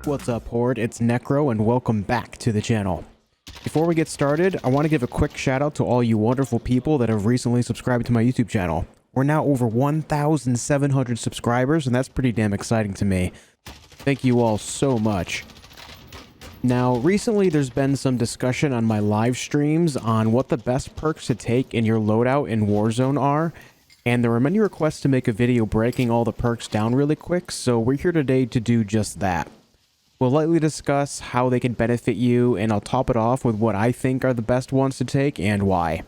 What's up, Horde? It's Necro, and welcome back to the channel. Before we get started, I want to give a quick shout out to all you wonderful people that have recently subscribed to my YouTube channel. We're now over 1,700 subscribers, and that's pretty damn exciting to me. Thank you all so much. Now, recently there's been some discussion on my live streams on what the best perks to take in your loadout in Warzone are, and there were many requests to make a video breaking all the perks down really quick, so we're here today to do just that. We'll lightly discuss how they can benefit you, and I'll top it off with what I think are the best ones to take and why.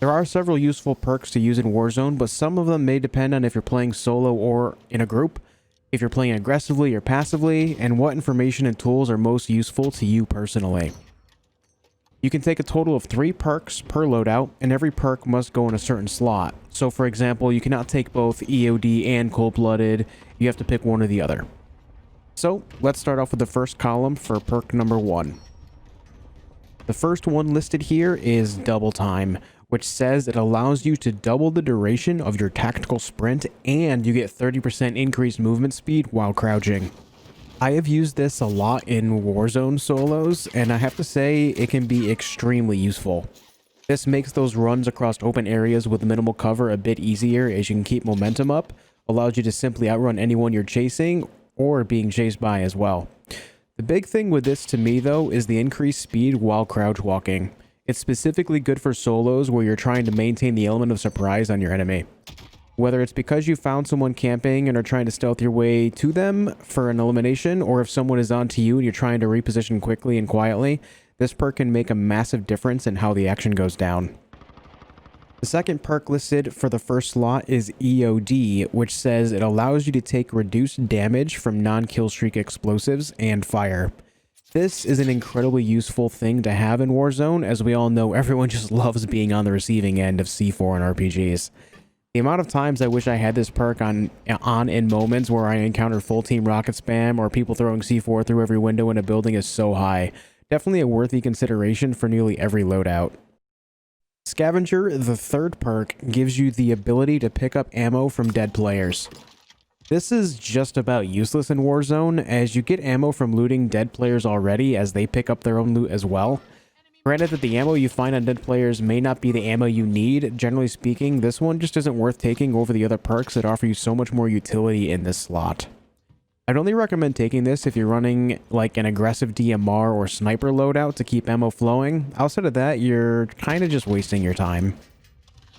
There are several useful perks to use in Warzone, but some of them may depend on if you're playing solo or in a group, if you're playing aggressively or passively, and what information and tools are most useful to you personally. You can take a total of 3 perks per loadout, and every perk must go in a certain slot. So for example, you cannot take both EOD and cold-blooded, you have to pick one or the other. So, let's start off with the first column for perk number 1. The first one listed here is Double Time, which says it allows you to double the duration of your tactical sprint, and you get 30% increased movement speed while crouching. I have used this a lot in Warzone solos, and I have to say it can be extremely useful. This makes those runs across open areas with minimal cover a bit easier as you can keep momentum up, allows you to simply outrun anyone you're chasing, or being chased by as well. The big thing with this to me though is the increased speed while crouch walking. It's specifically good for solos where you're trying to maintain the element of surprise on your enemy. Whether it's because you found someone camping and are trying to stealth your way to them for an elimination, or if someone is onto you and you're trying to reposition quickly and quietly, this perk can make a massive difference in how the action goes down. The second perk listed for the first slot is EOD, which says it allows you to take reduced damage from non-kill streak explosives and fire. This is an incredibly useful thing to have in Warzone, as we all know everyone just loves being on the receiving end of C4 and RPGs. The amount of times I wish I had this perk on in moments where I encounter full team rocket spam or people throwing C4 through every window in a building is so high. Definitely a worthy consideration for nearly every loadout. Scavenger, the third perk, gives you the ability to pick up ammo from dead players. This is just about useless in Warzone, as you get ammo from looting dead players already as they pick up their own loot as well. Granted that the ammo you find on dead players may not be the ammo you need, generally speaking, this one just isn't worth taking over the other perks that offer you so much more utility in this slot. I'd only recommend taking this if you're running like an aggressive DMR or sniper loadout to keep ammo flowing. Outside of that, you're kind of just wasting your time.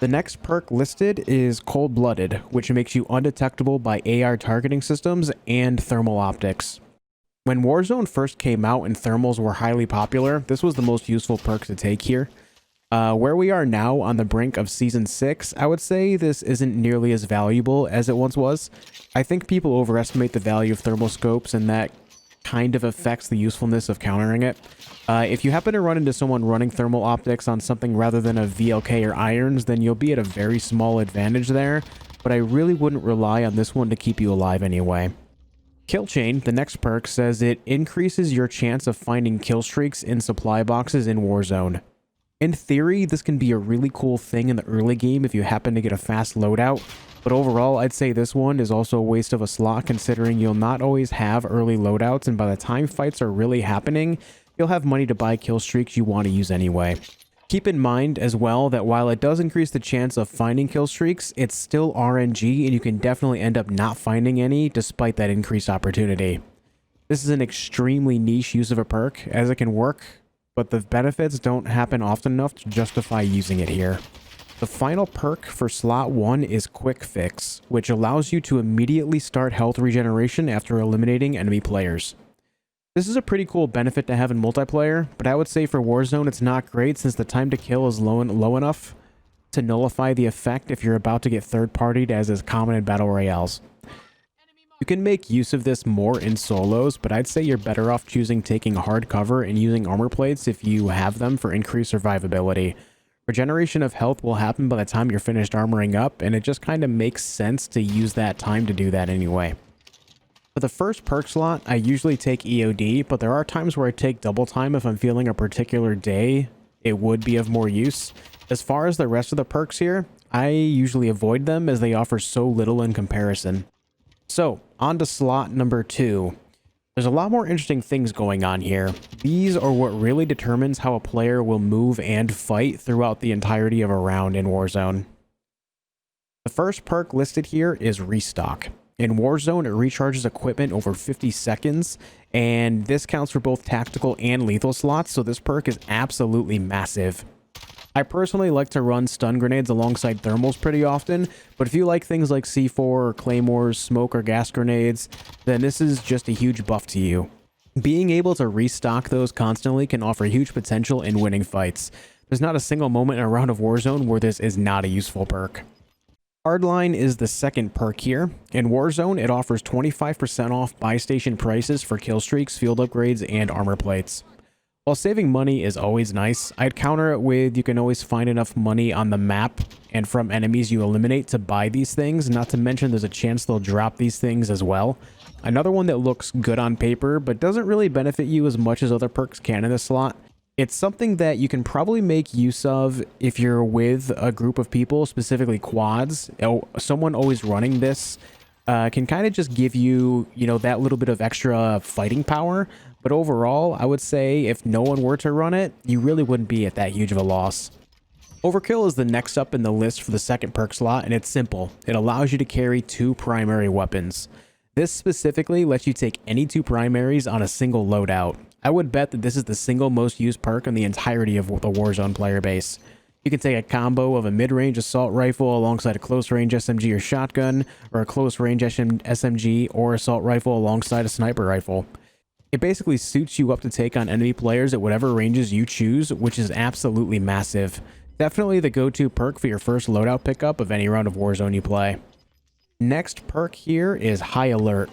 The next perk listed is Cold-Blooded, which makes you undetectable by AR targeting systems and thermal optics. When Warzone first came out and thermals were highly popular, this was the most useful perk to take here. Where we are now on the brink of Season 6, I would say this isn't nearly as valuable as it once was. I think people overestimate the value of thermal scopes, and that kind of affects the usefulness of countering it. If you happen to run into someone running thermal optics on something rather than a VLK or irons, then you'll be at a very small advantage there, but I really wouldn't rely on this one to keep you alive anyway. Kill Chain, the next perk, says it increases your chance of finding kill streaks in supply boxes in Warzone. In theory, this can be a really cool thing in the early game if you happen to get a fast loadout, but overall, I'd say this one is also a waste of a slot considering you'll not always have early loadouts, and by the time fights are really happening, you'll have money to buy kill streaks you want to use anyway. Keep in mind as well that while it does increase the chance of finding kill streaks, it's still RNG and you can definitely end up not finding any despite that increased opportunity. This is an extremely niche use of a perk, as it can work, but the benefits don't happen often enough to justify using it here. The final perk for slot 1 is Quick Fix, which allows you to immediately start health regeneration after eliminating enemy players. This is a pretty cool benefit to have in multiplayer, but I would say for Warzone it's not great since the time to kill is low enough to nullify the effect if you're about to get third-partied, as is common in battle royales. You can make use of this more in solos, but I'd say you're better off choosing taking hard cover and using armor plates if you have them for increased survivability. Regeneration of health will happen by the time you're finished armoring up, and it just kind of makes sense to use that time to do that anyway. For the first perk slot, I usually take EOD, but there are times where I take Double Time if I'm feeling a particular day it would be of more use. As far as the rest of the perks here, I usually avoid them as they offer so little in comparison. So, on to slot number 2. There's a lot more interesting things going on here. These are what really determines how a player will move and fight throughout the entirety of a round in Warzone. The first perk listed here is Restock. In Warzone, it recharges equipment over 50 seconds, and this counts for both tactical and lethal slots, so this perk is absolutely massive. I personally like to run stun grenades alongside thermals pretty often, but if you like things like C4 or claymores, smoke or gas grenades, then this is just a huge buff to you. Being able to restock those constantly can offer huge potential in winning fights. There's not a single moment in a round of Warzone where this is not a useful perk. Hardline is the second perk here. In Warzone, it offers 25% off buy station prices for kill streaks, field upgrades, and armor plates. While saving money is always nice, I'd counter it with you can always find enough money on the map and from enemies you eliminate to buy these things, not to mention there's a chance they'll drop these things as well. Another one that looks good on paper but doesn't really benefit you as much as other perks can in this slot. It's something that you can probably make use of if you're with a group of people, specifically quads. Someone always running this can kind of just give you, that little bit of extra fighting power. But overall, I would say if no one were to run it, you really wouldn't be at that huge of a loss. Overkill is the next up in the list for the second perk slot, and it's simple. It allows you to carry 2 primary weapons. This specifically lets you take any 2 primaries on a single loadout. I would bet that this is the single most used perk in the entirety of the Warzone player base. You can take a combo of a mid-range assault rifle alongside a close-range SMG or shotgun, or a close-range SMG or assault rifle alongside a sniper rifle. It basically suits you up to take on enemy players at whatever ranges you choose, which is absolutely massive. Definitely the go-to perk for your first loadout pickup of any round of Warzone you play. Next perk here is High Alert.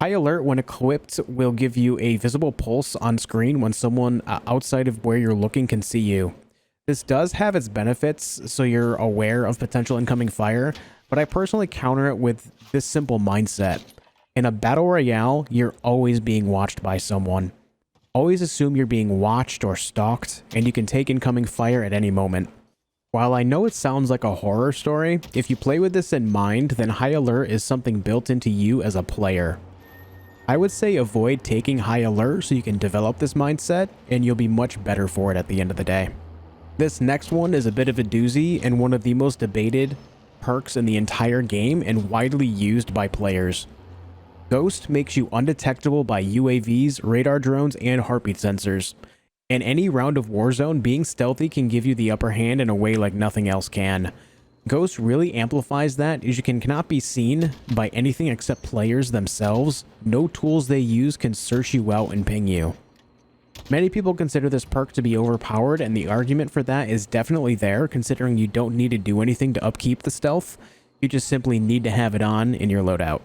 High Alert, when equipped, will give you a visible pulse on screen when someone outside of where you're looking can see you. This does have its benefits, so you're aware of potential incoming fire, but I personally counter it with this simple mindset. In a battle royale, you're always being watched by someone. Always assume you're being watched or stalked, and you can take incoming fire at any moment. While I know it sounds like a horror story, if you play with this in mind, then High Alert is something built into you as a player. I would say avoid taking High Alert so you can develop this mindset, and you'll be much better for it at the end of the day. This next one is a bit of a doozy and one of the most debated perks in the entire game and widely used by players. Ghost makes you undetectable by UAVs, radar drones, and heartbeat sensors. In any round of Warzone, being stealthy can give you the upper hand in a way like nothing else can. Ghost really amplifies that as you cannot be seen by anything except players themselves. No tools they use can search you out and ping you. Many people consider this perk to be overpowered, and the argument for that is definitely there, considering you don't need to do anything to upkeep the stealth. You just simply need to have it on in your loadout.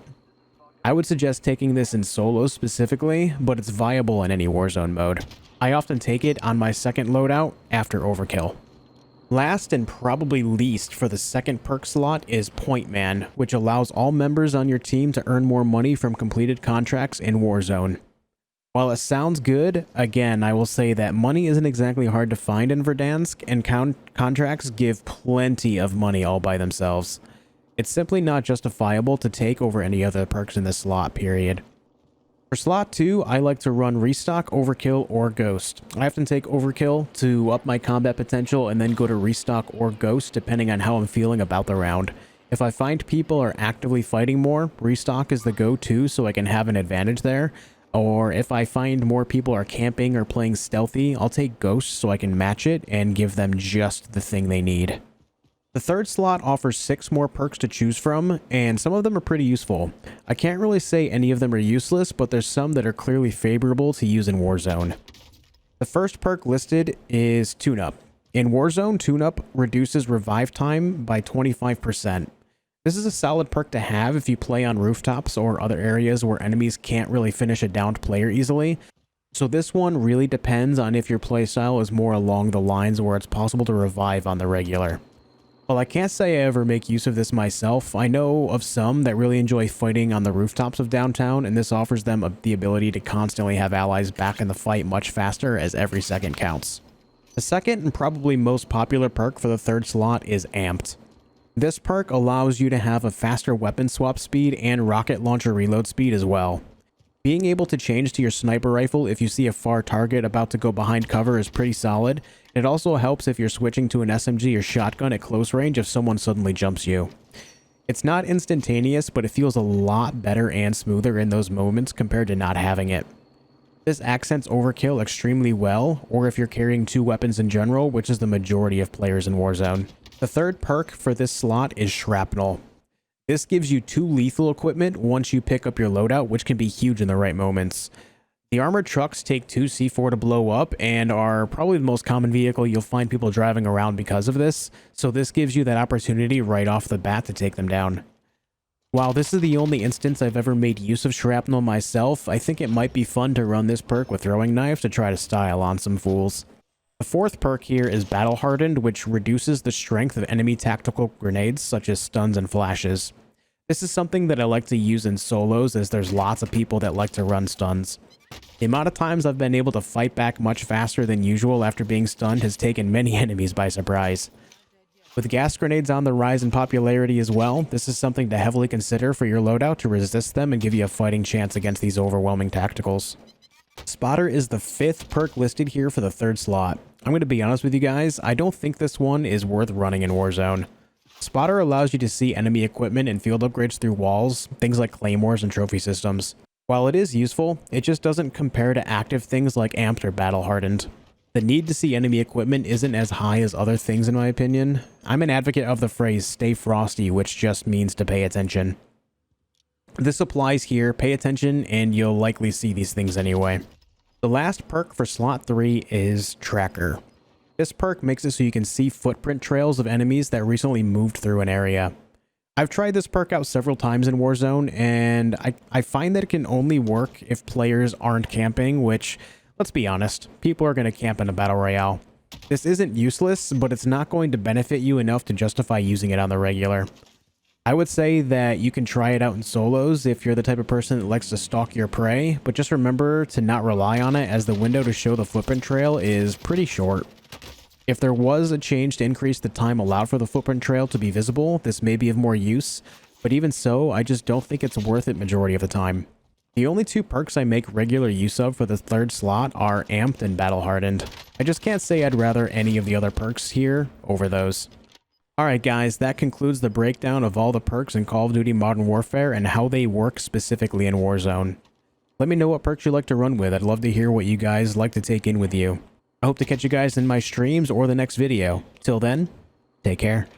I would suggest taking this in solo specifically, but it's viable in any Warzone mode. I often take it on my second loadout after Overkill. Last and probably least for the second perk slot is Point Man, which allows all members on your team to earn more money from completed contracts in Warzone. While it sounds good, again, I will say that money isn't exactly hard to find in Verdansk, and contracts give plenty of money all by themselves. It's simply not justifiable to take over any other perks in this slot, period. For slot 2, I like to run Restock, Overkill, or Ghost. I often take Overkill to up my combat potential and then go to Restock or Ghost depending on how I'm feeling about the round. If I find people are actively fighting more, Restock is the go-to so I can have an advantage there. Or if I find more people are camping or playing stealthy, I'll take Ghost so I can match it and give them just the thing they need. The third slot offers 6 more perks to choose from, and some of them are pretty useful. I can't really say any of them are useless, but there's some that are clearly favorable to use in Warzone. The first perk listed is Tune-Up. In Warzone, Tune-Up reduces revive time by 25%. This is a solid perk to have if you play on rooftops or other areas where enemies can't really finish a downed player easily. So this one really depends on if your playstyle is more along the lines where it's possible to revive on the regular. While I can't say I ever make use of this myself, I know of some that really enjoy fighting on the rooftops of downtown, and this offers them the ability to constantly have allies back in the fight much faster as every second counts. The second and probably most popular perk for the third slot is Amped. This perk allows you to have a faster weapon swap speed and rocket launcher reload speed as well. Being able to change to your sniper rifle if you see a far target about to go behind cover is pretty solid. It also helps if you're switching to an SMG or shotgun at close range if someone suddenly jumps you. It's not instantaneous, but it feels a lot better and smoother in those moments compared to not having it. This accents Overkill extremely well, or if you're carrying 2 weapons in general, which is the majority of players in Warzone. The third perk for this slot is Shrapnel. This gives you 2 lethal equipment once you pick up your loadout, which can be huge in the right moments. The armored trucks take 2 C4 to blow up and are probably the most common vehicle you'll find people driving around because of this, so this gives you that opportunity right off the bat to take them down. While this is the only instance I've ever made use of Shrapnel myself, I think it might be fun to run this perk with throwing knives to try to style on some fools. The fourth perk here is Battle Hardened, which reduces the strength of enemy tactical grenades such as stuns and flashes. This is something that I like to use in solos as there's lots of people that like to run stuns. The amount of times I've been able to fight back much faster than usual after being stunned has taken many enemies by surprise. With gas grenades on the rise in popularity as well, this is something to heavily consider for your loadout to resist them and give you a fighting chance against these overwhelming tacticals. Spotter is the 5th perk listed here for the 3rd slot. I'm going to be honest with you guys, I don't think this one is worth running in Warzone. Spotter allows you to see enemy equipment and field upgrades through walls, things like claymores and trophy systems. While it is useful, it just doesn't compare to active things like Amped or Battle Hardened. The need to see enemy equipment isn't as high as other things in my opinion. I'm an advocate of the phrase stay frosty, which just means to pay attention. This applies here, pay attention and you'll likely see these things anyway. The last perk for slot 3 is Tracker. This perk makes it so you can see footprint trails of enemies that recently moved through an area. I've tried this perk out several times in Warzone and I find that it can only work if players aren't camping, which, let's be honest, people are going to camp in a battle royale. This isn't useless, but it's not going to benefit you enough to justify using it on the regular. I would say that you can try it out in solos if you're the type of person that likes to stalk your prey, but just remember to not rely on it as the window to show the footprint trail is pretty short. If there was a change to increase the time allowed for the footprint trail to be visible, this may be of more use, but even so, I just don't think it's worth it majority of the time. The only 2 perks I make regular use of for the 3rd slot are Amped and Battle Hardened. I just can't say I'd rather any of the other perks here over those. Alright guys, that concludes the breakdown of all the perks in Call of Duty Modern Warfare and how they work specifically in Warzone. Let me know what perks you like to run with. I'd love to hear what you guys like to take in with you. I hope to catch you guys in my streams or the next video. Till then, take care.